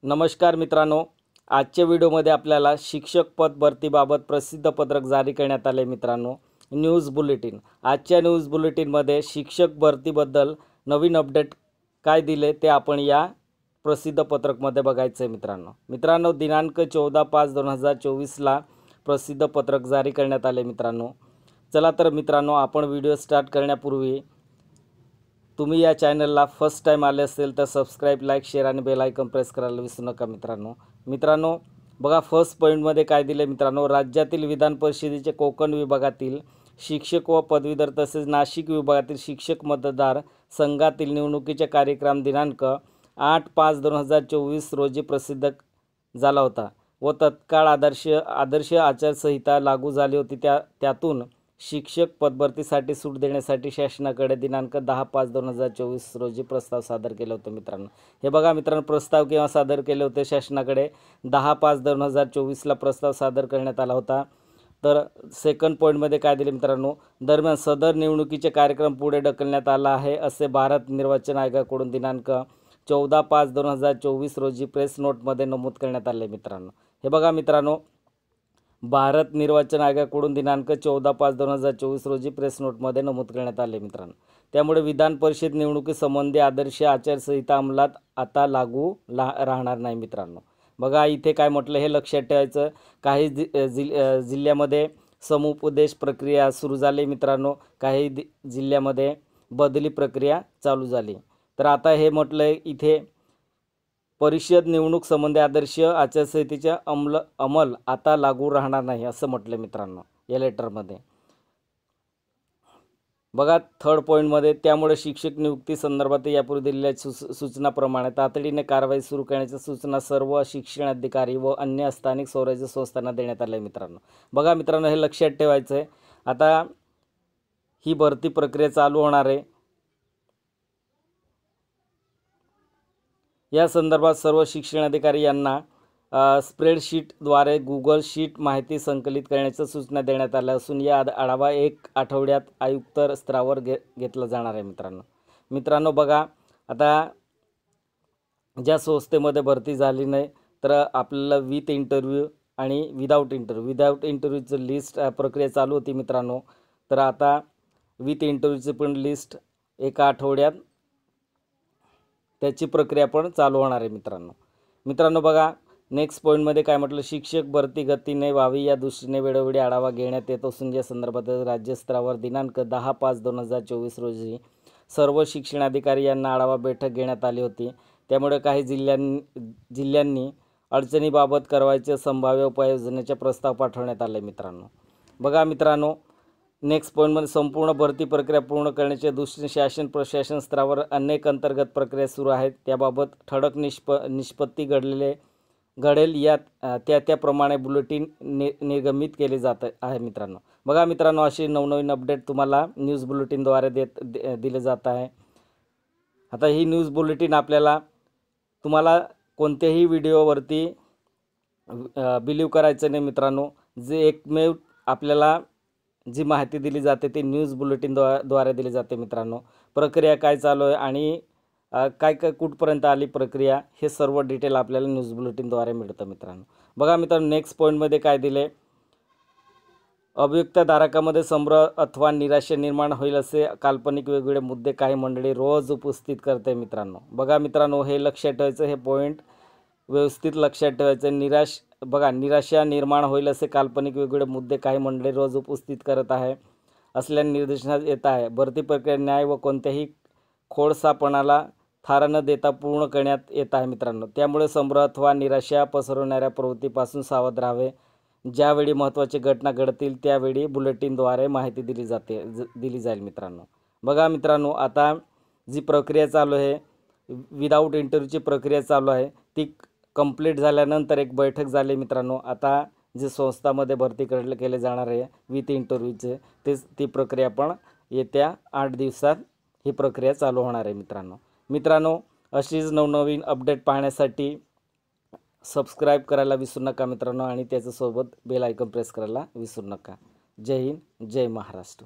नमस्कार मित्रांनो, आजच्या व्हिडिओमध्ये आपल्याला शिक्षक पद भरतीबाबत प्रसिद्ध पत्रक जारी करण्यात आले मित्रांनो। News bulletin. आजच्या न्यूज बुलेटिनमध्ये शिक्षक भरतीबद्दल नवीन अपडेट काय दिले ते आपण या प्रसिद्ध पत्रकमध्ये बघायचं आहे मित्रांनो। दिनांक 14/5/2024 ला प्रसिद्ध पत्रक जारी करण्यात आले मित्रांनो। चला तर मित्रांनो, आपण व्हिडिओ स्टार्ट करण्यापूर्वी तुम्ही या चॅनलला फर्स्ट टाइम आले असेल तर सबस्क्राइब, लाईक, शेअर आणि बेल आयकॉन प्रेस करायला विसरू नका मित्रांनो। बघा, फर्स्ट पॉईंटमध्ये काय दिले मित्रांनो, राज्यातील विधान परिषदेचे कोकण विभागातील शिक्षक व पदवीधर तसेच नाशिक विभागातील शिक्षक मतदार संघातील निवडणुकीचे कार्यक्रम दिनांक 8/5/2024 रोजी प्रसिद्ध झाला होता व तत्काळ आदर्श आचारसंहिता लागू झाली होती। त्यातून शिक्षक पदभरतीसाठी सूट देण्यासाठी शासनाकडे दिनांक 10/5/2024 रोजी प्रस्ताव सादर केले होते मित्रांनो। हे बघा मित्रांनो, प्रस्ताव केव्हा सादर केले होते शासनाकडे? 10/5/2024 ला प्रस्ताव सादर करण्यात आला होता। तर सेकंड पॉईंटमध्ये काय दिले मित्रांनो, दरम्यान सदर निवडणुकीचे कार्यक्रम पुढे ढकलण्यात आला आहे असे भारत निर्वाचन आयोगाकडून दिनांक 14/5/2024 रोजी प्रेस नोटमध्ये नमूद करण्यात आले मित्रांनो। हे बघा मित्रांनो, भारत निर्वाचन आयोगाकडून दिनांक 14/5/2024 रोजी प्रेस नोटमध्ये नमूद करण्यात आले मित्रांनो। त्यामुळे विधान परिषद निवडणुकीसंबंधी आदर्श आचारसंहिता अंमलात आता लागू राहणार नाही मित्रांनो। बघा, इथे काय म्हटलं हे लक्षात ठेवायचं। काही जिल्ह्यामध्ये समुपदेश प्रक्रिया सुरू झाली मित्रांनो, काही जिल्ह्यामध्ये बदली प्रक्रिया चालू झाली। तर आता हे म्हटलं इथे परिषद निवडणूक संबंधी आदर्श आचारसंहितेचा अंमल आता लागू राहणार नाही असं म्हटलं मित्रांनो या लेटरमध्ये। बघा, थर्ड पॉईंटमध्ये, त्यामुळे शिक्षक नियुक्ती संदर्भात यापूर्वी दिलेल्या सूचनाप्रमाणे तातडीने कारवाई सुरू करण्याच्या सूचना सर्व शिक्षण अधिकारी व अन्य स्थानिक स्वराज्य संस्थांना देण्यात आल्या मित्रांनो। बघा मित्रांनो, हे लक्षात ठेवायचं आहे। आता ही भरती प्रक्रिया चालू होणार आहे। या संदर्भात सर्व शिक्षण अधिकारी यांना स्प्रेडशीटद्वारे गूगल शीट माहिती संकलित करण्याच्या सूचना देण्यात आल्या असून या आढावा 1 आठवड्यात आयुक्त स्तरावर घेतला जाणार आहे मित्रांनो। बघा, आता ज्या संस्थेमध्ये भरती झाली नाही तर आपल्याला विथ इंटरव्ह्यू आणि विदाऊट इंटरव्ह्यूचं लिस्ट प्रक्रिया चालू होती मित्रांनो। तर आता विथ इंटरव्ह्यूची पण लिस्ट 1 आठवड्यात त्याची प्रक्रिया पण चालू होणार आहे मित्रांनो। बघा, नेक्स्ट पॉईंटमध्ये काय म्हटलं, शिक्षक भरती गतीने व्हावी या दृष्टीने वेळोवेळी आढावा घेण्यात येत असून या संदर्भात राज्यस्तरावर दिनांक 10/5/2024 रोजी सर्व शिक्षण अधिकारी यांना आढावा बैठक घेण्यात आली होती। त्यामुळे काही जिल्ह्यांनी अडचणीबाबत कारवाईचे संभाव्य उपाययोजनेचे प्रस्ताव पाठवण्यात आले मित्रांनो। बघा मित्रांनो, नेक्स्ट पॉईंटमध्ये संपूर्ण भरती प्रक्रिया पूर्ण करण्याच्या दृष्टीने शासन प्रशासन स्तरावर अनेक अंतर्गत प्रक्रिया सुरू आहेत। त्याबाबत ठळक निष्पत्ती घडेल त्याप्रमाणे बुलेटिन निर्गमित केले जात आहे मित्रांनो। बघा मित्रांनो, अशी नवनवीन अपडेट तुम्हाला न्यूज बुलेटिनद्वारे दिले जात आहे। आता ही न्यूज बुलेटिन तुम्हाला कोणत्याही व्हिडिओवरती बिलीव्ह करायचं नाही मित्रांनो। जे एकमेव आपल्याला जी माहिती दिली जाते ती न्यूज बुलेटिनद्वारे दिली जाते मित्रांनो। प्रक्रिया काय चालू आहे आणि काय कुठपर्यंत आली प्रक्रिया हे सर्व डिटेल आपल्याला न्यूज बुलेटिनद्वारे मिळतं मित्रांनो। बघा मित्रांनो, नेक्स्ट पॉईंटमध्ये काय दिले, अभियुक्त धारकामध्ये संभ्रम अथवा निराशा निर्माण होईल असे काल्पनिक वेगवेगळे मुद्दे काही मंडळी रोज उपस्थित करते मित्रांनो। बघा मित्रांनो, हे लक्षात ठेवायचं, हे पॉईंट व्यवस्थित लक्षात ठेवायचं। निराशा निर्माण होईल असे काल्पनिक वेगवेगळे मुद्दे काही मंडळी रोज उपस्थित करत आहे असल्याने निर्देशनात येत आहे। भरती प्रक्रिया न्याय व कोणत्याही खोडसापणाला थारा न देता पूर्ण करण्यात येत आहे मित्रांनो। त्यामुळे संभ्रम अथवा निराशा पसरवणाऱ्या प्रवृत्तीपासून सावध राहावे। ज्यावेळी महत्त्वाची घटना घडतील त्यावेळी बुलेटिनद्वारे माहिती दिली जाईल मित्रांनो। बघा मित्रांनो, आता जी प्रक्रिया चालू आहे, विदाऊट इंटरव्ह्यूची प्रक्रिया चालू आहे, ती कंप्लीट झाल्यानंतर एक बैठक झाली मित्रांनो। आता जे संस्थामध्ये भरती केले जाणार आहे विथ इंटरव्ह्यूचे ती प्रक्रिया पण येत्या 8 दिवसात ही प्रक्रिया चालू होणार आहे मित्रांनो। अशीच नवनवीन अपडेट पाहण्यासाठी सबस्क्राईब करायला विसरू नका मित्रांनो आणि त्याच्यासोबत बेल आयकॉन प्रेस करायला विसरू नका। जय हिंद, जय महाराष्ट्र।